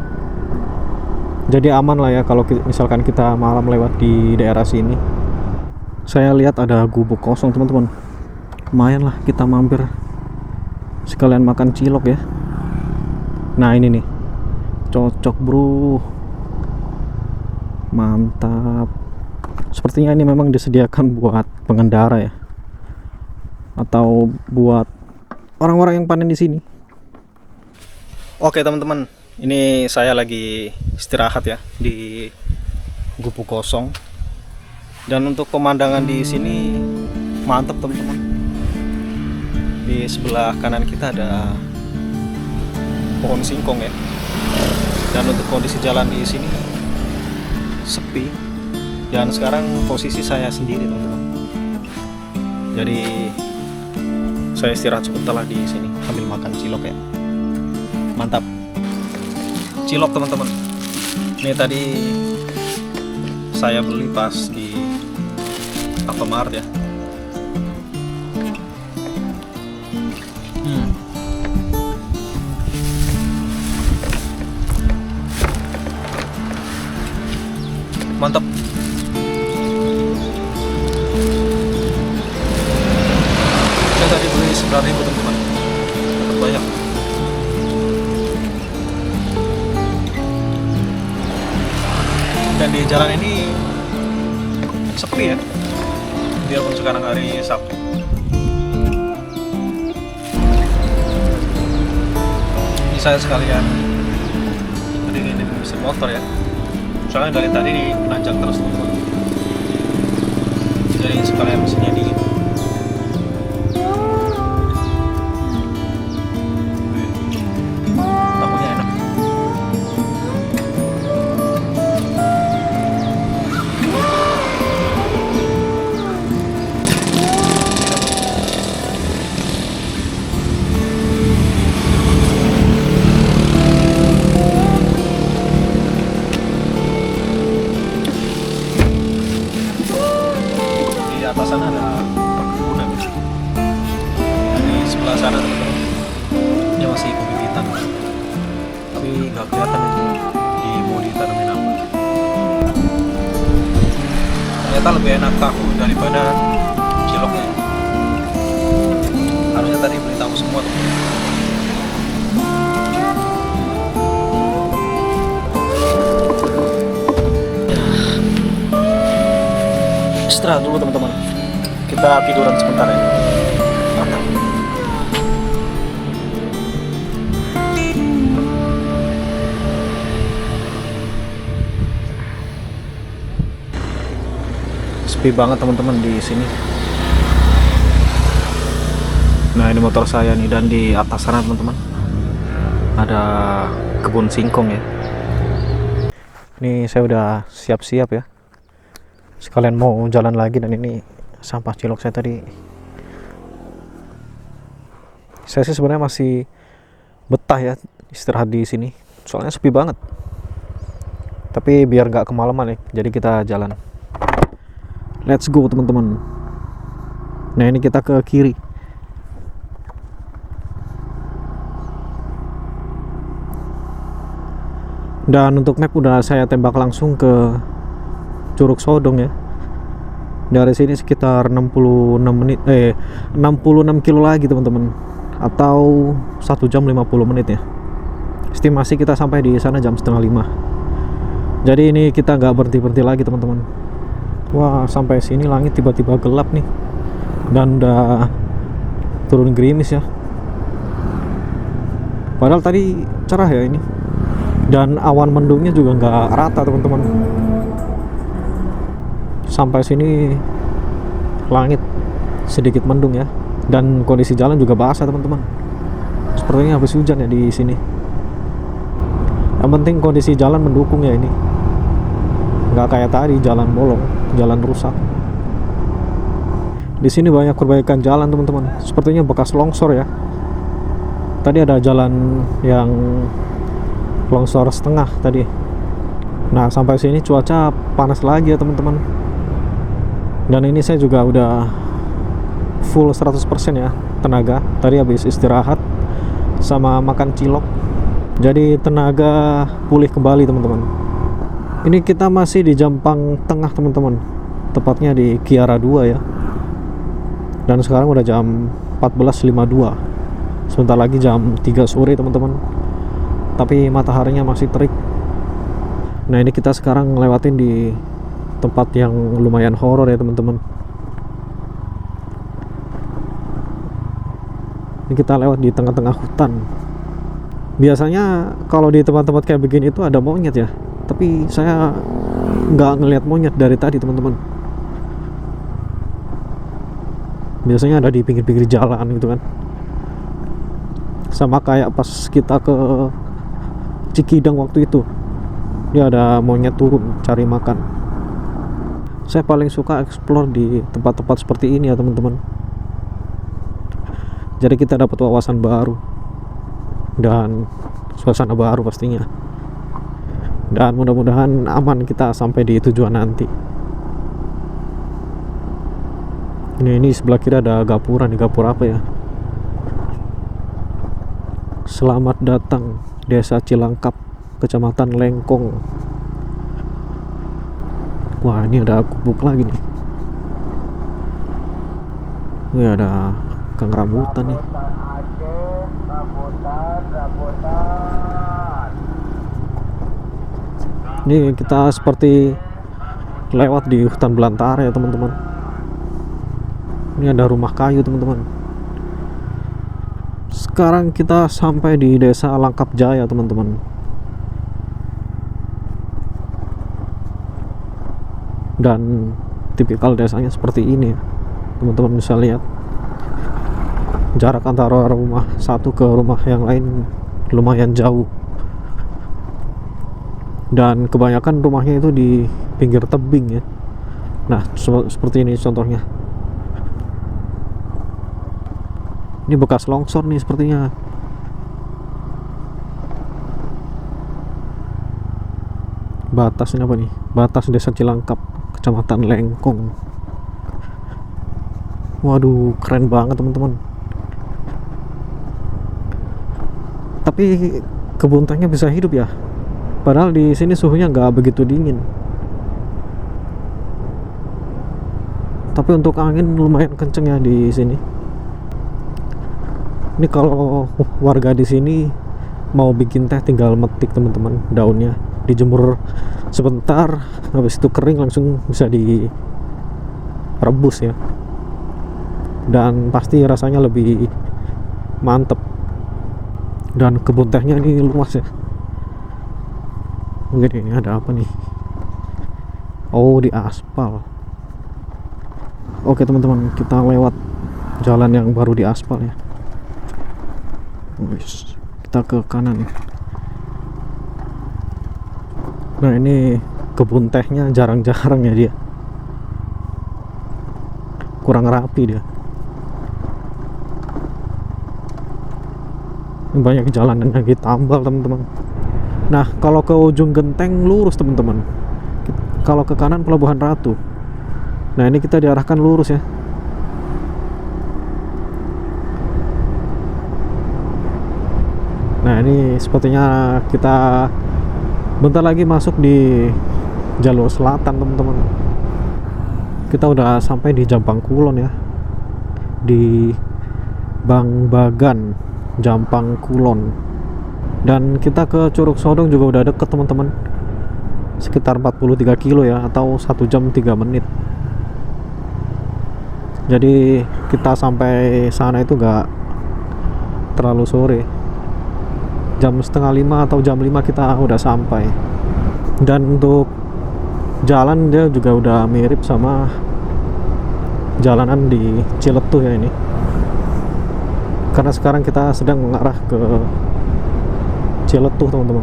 Jadi aman lah ya kalau misalkan kita malam lewat di daerah sini. Saya lihat ada gubuk kosong teman-teman. Lumayan lah kita mampir sekalian makan cilok ya. Nah ini nih, cocok bro, mantap. Sepertinya ini memang disediakan buat pengendara ya, atau buat orang-orang yang panen di sini. Oke teman-teman, ini saya lagi istirahat ya di gubuk kosong. Dan untuk pemandangan di sini mantap teman-teman. Di sebelah kanan kita ada pohon singkong ya. Dan untuk kondisi jalan di sini sepi. Dan sekarang posisi saya sendiri teman-teman. Jadi saya istirahat sebentar lah di sini sambil makan cilok ya. Mantap. Cilok teman-teman. Ini tadi saya beli pas di Alfamart ya. Mantap. Saya tadi beli 9.000 teman-teman. Dapat banyak. Dan di jalan ini sepi ya, biarpun sekarang hari Sabtu. Ini saya sekalian berdiri di mesin motor ya, soalnya dari tadi nanjak terus teman-teman. Jadi sekalian mesinnya dingin. Tahunya enak. Atas sana ada perkebunan. Di sebelah sana teman-teman, ini masih pembibitan, tapi nggak kelihatan itu di mau ditanamin apa. Ternyata lebih enak tahu daripada ciloknya. Harusnya tadi beli tahu semua teman-teman. Istirahat dulu teman-teman, kita tiduran sebentar ya. Mantap. Sepi sepi banget teman-teman di sini. Nah ini motor saya nih, dan di atas sana teman-teman ada kebun singkong ya. Ini saya udah siap-siap ya, sekalian mau jalan lagi. Dan ini sampah cilok saya tadi. Saya sih sebenarnya masih betah ya istirahat di sini, soalnya sepi banget. Tapi biar nggak kemalaman ya, jadi kita jalan. Let's go teman-teman. Nah ini kita ke kiri. Dan untuk map udah saya tembak langsung ke Curug Sodong ya. Dari sini sekitar 66 kilo lagi teman-teman, atau 1 jam 50 menit ya. Estimasi kita sampai di sana jam setengah 5. Jadi ini kita nggak berhenti lagi teman-teman. Wah, sampai sini langit tiba-tiba gelap nih, dan udah turun gerimis ya. Padahal tadi cerah ya ini, dan awan mendungnya juga nggak rata teman-teman. Sampai sini langit sedikit mendung ya, dan kondisi jalan juga basah teman-teman. Sepertinya habis hujan ya di sini. Yang penting kondisi jalan mendukung ya ini, nggak kayak tadi jalan bolong, jalan rusak. Di sini banyak perbaikan jalan teman-teman, sepertinya bekas longsor ya. Tadi ada jalan yang longsor setengah tadi. Nah sampai sini cuaca panas lagi ya teman-teman. Dan ini saya juga udah full 100% ya tenaga. Tadi habis istirahat sama makan cilok, jadi tenaga pulih kembali teman-teman. Ini kita masih di Jampang Tengah teman-teman, tepatnya di Kiara 2 ya. Dan sekarang udah jam 14.52. Sebentar lagi jam 3 sore teman-teman, tapi mataharinya masih terik. Nah ini kita sekarang ngelewatin di tempat yang lumayan horor ya teman-teman. Ini kita lewat di tengah-tengah hutan. Biasanya kalau di tempat-tempat kayak begini itu ada monyet ya, tapi saya nggak ngelihat monyet dari tadi teman-teman. Biasanya ada di pinggir-pinggir jalan gitu kan. Sama kayak pas kita ke Cikidang waktu itu, dia ada monyet turun cari makan. Saya paling suka explore di tempat-tempat seperti ini ya teman-teman. Jadi kita dapat wawasan baru dan suasana baru pastinya. Dan mudah-mudahan aman kita sampai di tujuan nanti. Ini sebelah kiri ada gapuran. Di gapur apa ya? Selamat datang Desa Cilangkap, Kecamatan Lengkong. Wah ini ada gubuk lagi nih. Wih ada kang rambutan nih. Ini kita seperti lewat di hutan belantara ya teman-teman. Ini ada rumah kayu teman-teman. Sekarang kita sampai di Desa Langkap Jaya teman-teman. Dan tipikal desanya seperti ini teman-teman bisa lihat. Jarak antara rumah satu ke rumah yang lain lumayan jauh. Dan kebanyakan rumahnya itu di pinggir tebing ya. Nah seperti ini contohnya. Ini bekas longsor nih sepertinya. Batas ini apa nih? Batas Desa Cilangkap, Kecamatan Lengkong. Waduh, keren banget teman-teman. Tapi kebun tehnya bisa hidup ya. Padahal di sini suhunya nggak begitu dingin. Tapi untuk angin lumayan kenceng ya di sini. Ini kalau warga di sini mau bikin teh tinggal metik teman-teman daunnya, dijemur sebentar, habis itu kering langsung bisa direbus ya. Dan pasti rasanya lebih mantep. Dan kebun tehnya ini luas ya. Mungkin ini ada apa nih? Oh di aspal. Oke teman-teman, kita lewat jalan yang baru diaspal ya. Wis, kita ke kanan. Nah ini kebun tehnya jarang-jarang ya dia, kurang rapi dia. Banyak jalanan yang ditambal teman-teman. Nah kalau ke ujung genteng lurus teman-teman, kalau ke kanan Pelabuhan Ratu. Nah ini kita diarahkan lurus ya. Nah ini sepertinya kita bentar lagi masuk di jalur selatan teman-teman. Kita udah sampai di Jampang Kulon ya, di Bang Bagan Jampang Kulon. Dan kita ke Curug Sodong juga udah deket teman-teman, sekitar 43 kilo ya, atau 1 jam 3 menit. Jadi kita sampai sana itu gak terlalu sore, jam setengah 5 atau jam 5 kita udah sampai. Dan untuk jalan dia juga udah mirip sama jalanan di Ciletuh ya ini, karena sekarang kita sedang mengarah ke Ciletuh teman-teman.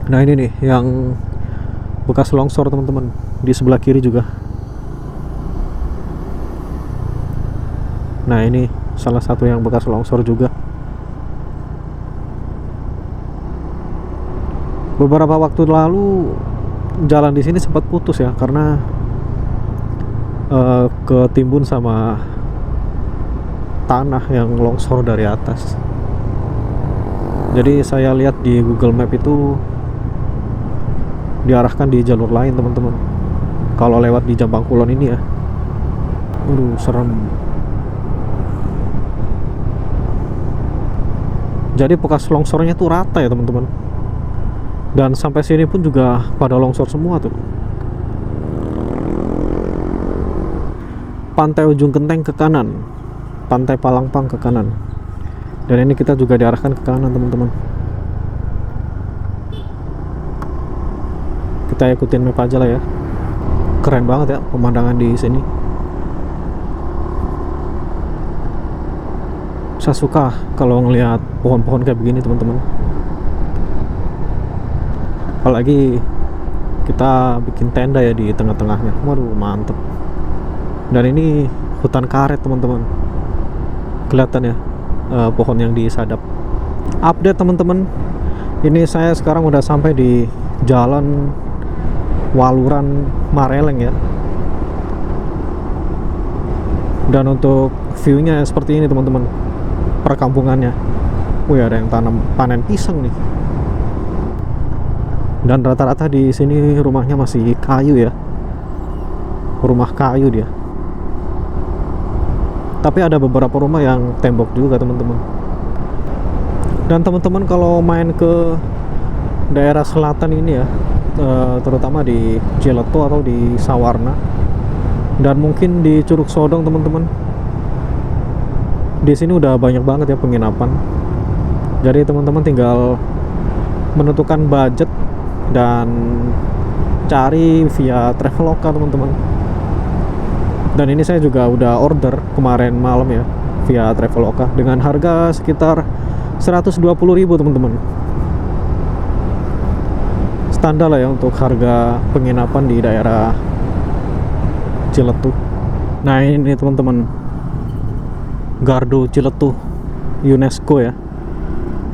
Nah ini nih yang bekas longsor teman-teman, di sebelah kiri juga. Nah ini salah satu yang bekas longsor juga. Beberapa waktu lalu jalan di sini sempat putus ya, karena ketimbun sama tanah yang longsor dari atas. Jadi saya lihat di Google Map itu diarahkan di jalur lain teman-teman, kalau lewat di Jampang Kulon ini ya. Serem. Jadi bekas longsornya tuh rata ya teman-teman, dan sampai sini pun juga pada longsor semua tuh. Pantai Ujung Genteng ke kanan, Pantai Palangpang ke kanan. Dan ini kita juga diarahkan ke kanan teman-teman. Kita ikutin map aja lah ya. Keren banget ya pemandangan di sini. Saya suka kalau ngelihat pohon-pohon kayak begini teman-teman. Apalagi kita bikin tenda ya di tengah-tengahnya. Waduh mantep. Dan ini hutan karet teman-teman, kelihatan ya pohon yang disadap. Update teman-teman, ini saya sekarang udah sampai di Jalan Waluran Mareleng ya. Dan untuk view-nya seperti ini teman-teman, perkampungannya. Wih, ada yang panen pisang nih. Dan rata-rata di sini rumahnya masih kayu ya, rumah kayu dia. Tapi ada beberapa rumah yang tembok juga teman-teman. Dan teman-teman kalau main ke daerah selatan ini ya, terutama di Ciletuh atau di Sawarna, dan mungkin di Curug Sodong teman-teman, di sini udah banyak banget ya penginapan. Jadi teman-teman tinggal menentukan budget dan cari via Traveloka teman-teman. Dan ini saya juga udah order kemarin malam ya via Traveloka dengan harga sekitar 120.000 teman-teman. Standar lah ya untuk harga penginapan di daerah Ciletuh. Nah ini teman-teman, Gardu Ciletuh UNESCO ya,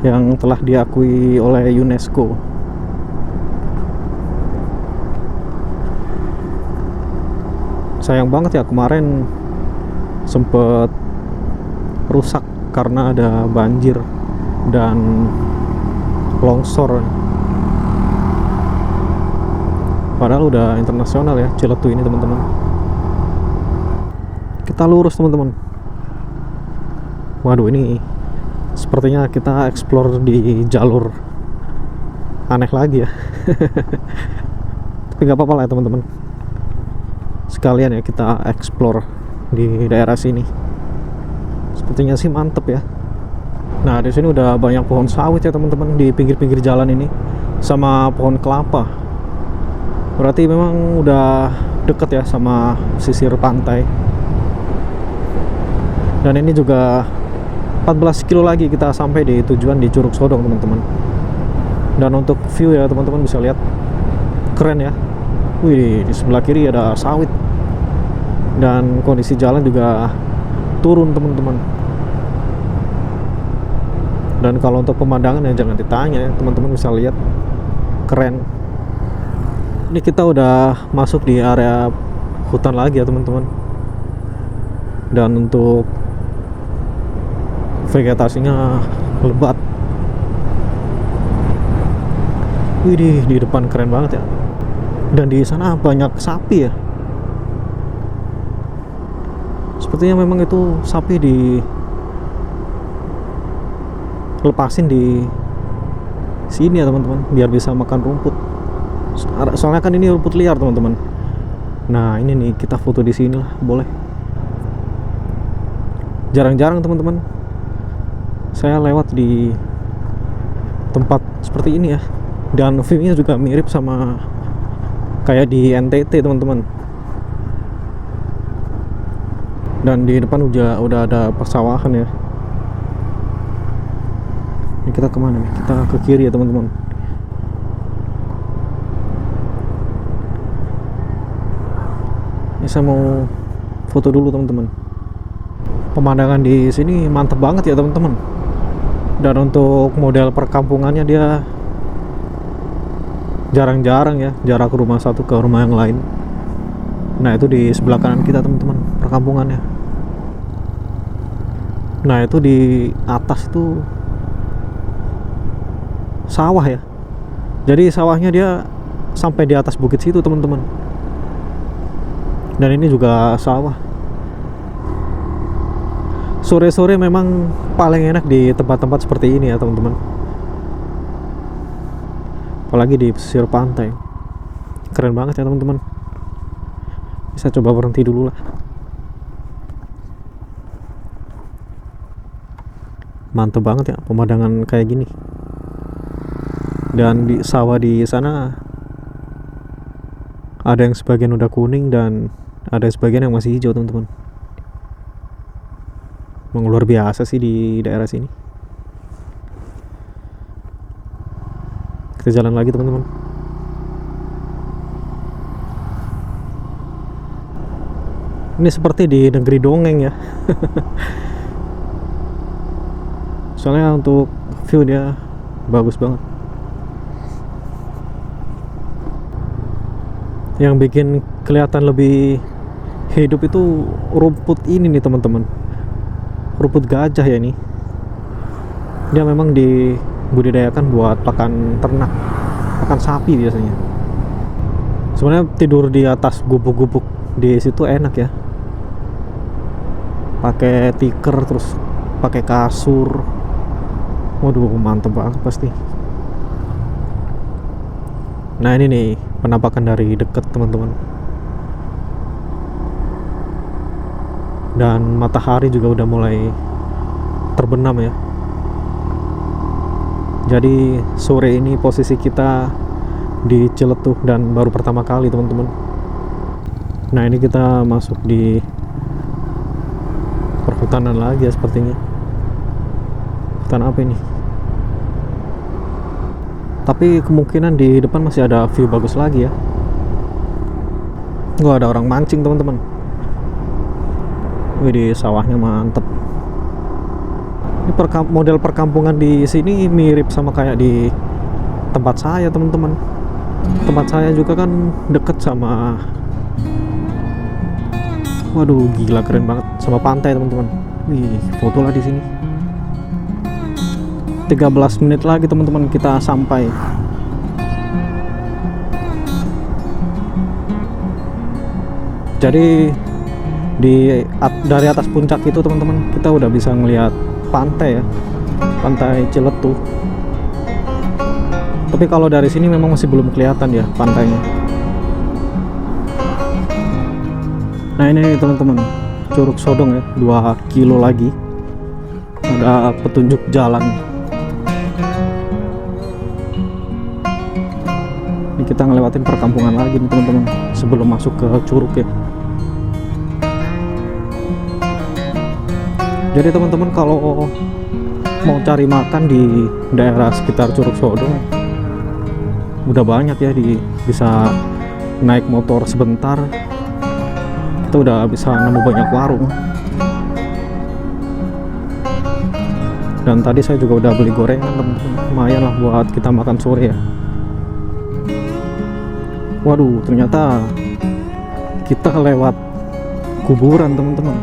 yang telah diakui oleh UNESCO. Sayang banget ya kemarin sempet rusak karena ada banjir dan longsor. Padahal udah internasional ya Ciletuh ini teman-teman. Kita lurus teman-teman. Waduh, ini sepertinya kita explore di jalur aneh lagi ya. Tapi nggak apa-apa lah ya teman-teman, sekalian ya kita explore di daerah sini. Sepertinya sih mantep ya. Nah di sini udah banyak pohon sawit ya teman-teman di pinggir-pinggir jalan ini, sama pohon kelapa. Berarti memang udah deket ya sama sisir pantai. Dan ini juga 14 kilo lagi kita sampai di tujuan di Curug Sodong teman-teman. Dan untuk view ya teman-teman bisa lihat, keren ya. Wih, di sebelah kiri ada sawit. Dan kondisi jalan juga turun teman-teman. Dan kalau untuk pemandangan ya jangan ditanya ya, teman-teman bisa lihat, keren. Ini kita udah masuk di area hutan lagi ya teman-teman. Dan untuk vegetasinya lebat. Wih, di depan keren banget ya. Dan di sana banyak sapi ya. Sepertinya memang itu sapi lepasin di sini ya teman-teman, biar bisa makan rumput. Soalnya kan ini rumput liar teman-teman. Nah ini nih, kita foto di sini lah, boleh. Jarang-jarang teman-teman saya lewat di tempat seperti ini ya. Dan view-nya juga mirip sama kayak di NTT teman-teman. Dan di depan udah ada persawahan ya. Ini kita kemana nih? Kita ke kiri ya teman-teman. Ini saya mau foto dulu teman-teman. Pemandangan di sini mantep banget ya teman-teman. Dan untuk model perkampungannya dia jarang-jarang ya jarak rumah satu ke rumah yang lain. Nah itu di sebelah kanan kita teman-teman perkampungannya. Nah itu di atas itu sawah ya. Jadi sawahnya dia sampai di atas bukit situ teman-teman. Dan ini juga sawah. Sore-sore memang paling enak di tempat-tempat seperti ini ya teman-teman. Apalagi di pesisir pantai. Keren banget ya teman-teman. Bisa coba berhenti dulu lah. Mantap banget ya pemandangan kayak gini. Dan di sawah di sana ada yang sebagian udah kuning dan ada sebagian yang masih hijau teman-teman. Memang luar biasa sih di daerah sini. Kita jalan lagi teman-teman. Ini seperti di negeri dongeng ya. Soalnya untuk view dia bagus banget. Yang bikin kelihatan lebih hidup itu rumput ini nih teman-teman. Rumput gajah ya ini. Dia memang dibudidayakan buat pakan ternak, pakan sapi biasanya. Sebenarnya tidur di atas gubuk-gubuk di situ enak ya. Pakai tikar terus pakai kasur. Waduh, mantep banget pasti. Nah ini nih penampakan dari dekat teman-teman. Dan matahari juga udah mulai terbenam ya. Jadi sore ini posisi kita di Ciletuh dan baru pertama kali teman-teman. Nah ini kita masuk di perhutanan lagi ya sepertinya. Hutan apa ini? Tapi kemungkinan di depan masih ada view bagus lagi ya. Wah, ada orang mancing teman-teman. Wih, di sawahnya mantep. Ini model perkampungan di sini mirip sama kayak di tempat saya teman-teman. Tempat saya juga kan deket sama, waduh gila keren banget, sama pantai teman-teman. Wih, foto lah di sini. 13 menit lagi teman-teman kita sampai. Jadi dari atas puncak itu teman-teman kita udah bisa ngelihat pantai ya, pantai Ciletuh. Tapi kalau dari sini memang masih belum kelihatan ya pantainya. Nah ini teman-teman Curug Sodong ya, 2 kilo lagi ada petunjuk jalan. Ini kita ngelewatin perkampungan lagi nih teman-teman sebelum masuk ke Curug ya. Jadi teman-teman kalau mau cari makan di daerah sekitar Curug Sodong udah banyak ya, bisa naik motor sebentar itu udah bisa nemu banyak warung. Dan tadi saya juga udah beli gorengan teman-teman, lumayan lah buat kita makan sore ya. Waduh, ternyata kita lewat kuburan teman-teman.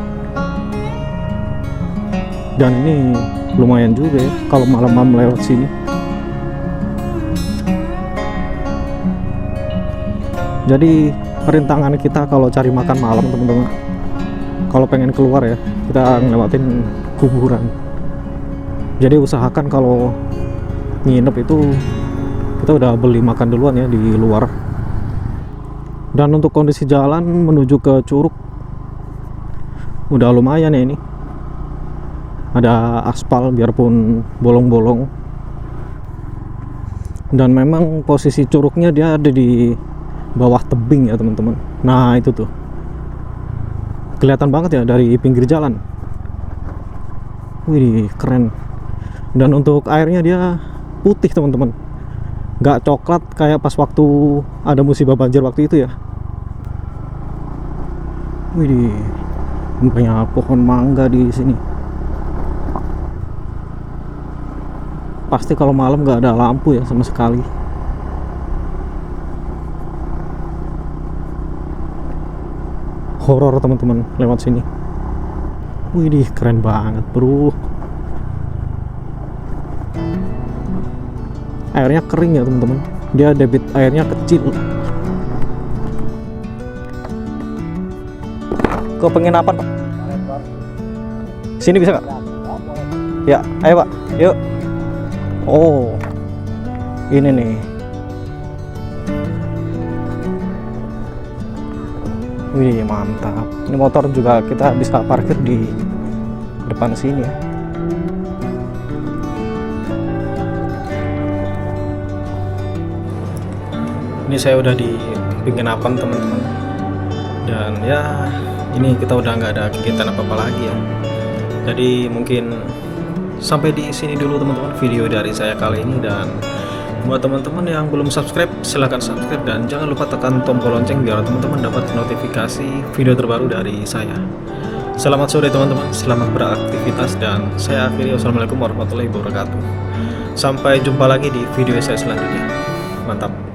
Dan ini lumayan juga ya kalau malam-malam lewat sini. Jadi perintangan kita kalau cari makan malam teman-teman, kalau pengen keluar ya kita ngelewatin kuburan. Jadi usahakan kalau nginep itu kita udah beli makan duluan ya di luar. Dan untuk kondisi jalan menuju ke Curug udah lumayan ya, ini ada aspal biarpun bolong-bolong. Dan memang posisi curugnya dia ada di bawah tebing ya teman-teman. Nah itu tuh kelihatan banget ya dari pinggir jalan. Wih keren. Dan untuk airnya dia putih teman-teman, nggak coklat kayak pas waktu ada musibah banjir waktu itu ya. Wih banyak pohon mangga di sini. Pasti kalau malam nggak ada lampu ya sama sekali. Horor teman-teman lewat sini. Wih keren banget bro. Airnya kering ya teman-teman, dia debit airnya kecil. Ke penginapan Pak? Sini bisa nggak? Ya ayo Pak, yuk. Oh ini nih. Wih mantap. Ini motor juga kita bisa parkir di depan sini ya. Ini saya udah di penginapan teman-teman. Dan ya ini kita udah nggak ada kegiatan apa-apa lagi ya. Jadi mungkin sampai di sini dulu teman-teman video dari saya kali ini. Dan buat teman-teman yang belum subscribe silahkan subscribe dan jangan lupa tekan tombol lonceng biar teman-teman dapat notifikasi video terbaru dari saya. Selamat sore teman-teman, selamat beraktivitas dan saya akhiri. Wassalamualaikum warahmatullahi wabarakatuh. Sampai jumpa lagi di video saya selanjutnya. Mantap.